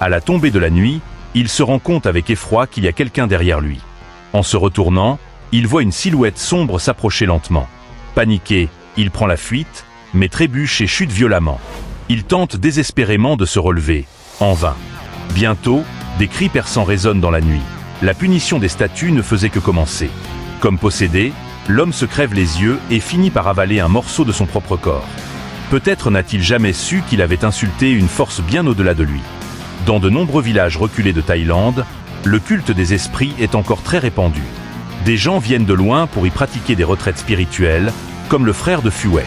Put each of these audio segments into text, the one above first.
À la tombée de la nuit, il se rend compte avec effroi qu'il y a quelqu'un derrière lui. En se retournant, il voit une silhouette sombre s'approcher lentement. Paniqué, il prend la fuite, mais trébuche et chute violemment. Il tente désespérément de se relever, en vain. Bientôt, des cris perçants résonnent dans la nuit. La punition des statues ne faisait que commencer. Comme possédé, l'homme se crève les yeux et finit par avaler un morceau de son propre corps. Peut-être n'a-t-il jamais su qu'il avait insulté une force bien au-delà de lui. Dans de nombreux villages reculés de Thaïlande, le culte des esprits est encore très répandu. Des gens viennent de loin pour y pratiquer des retraites spirituelles, comme le frère de Phuet.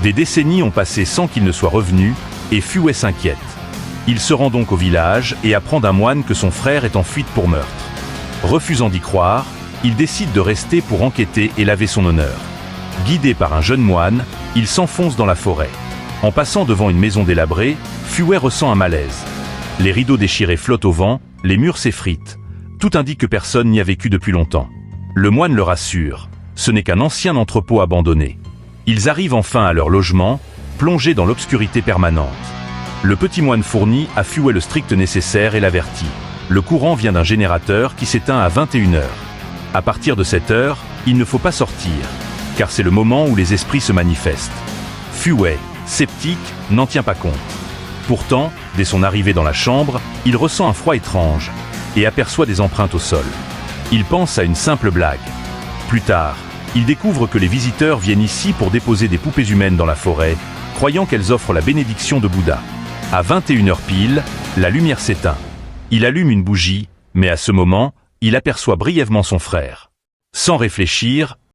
Des décennies ont passé sans qu'il ne soit revenu, et Phuet s'inquiète. Il se rend donc au village et apprend d'un moine que son frère est en fuite pour meurtre. Refusant d'y croire, il décide de rester pour enquêter et laver son honneur. Guidé par un jeune moine, il s'enfonce dans la forêt. En passant devant une maison délabrée, Phuet ressent un malaise. Les rideaux déchirés flottent au vent, les murs s'effritent. Tout indique que personne n'y a vécu depuis longtemps. Le moine le rassure, ce n'est qu'un ancien entrepôt abandonné. Ils arrivent enfin à leur logement, plongés dans l'obscurité permanente. Le petit moine fournit à Phuet le strict nécessaire et l'avertit. Le courant vient d'un générateur qui s'éteint à 21h. À partir de cette heure, il ne faut pas sortir, car c'est le moment où les esprits se manifestent. Phuet, sceptique, n'en tient pas compte. Pourtant, dès son arrivée dans la chambre, il ressent un froid étrange et aperçoit des empreintes au sol. Il pense à une simple blague. Plus tard, il découvre que les visiteurs viennent ici pour déposer des poupées humaines dans la forêt, croyant qu'elles offrent la bénédiction de Bouddha. À 21h pile, la lumière s'éteint. Il allume une bougie, mais à ce moment, il aperçoit brièvement son frère. Sans réfléchir,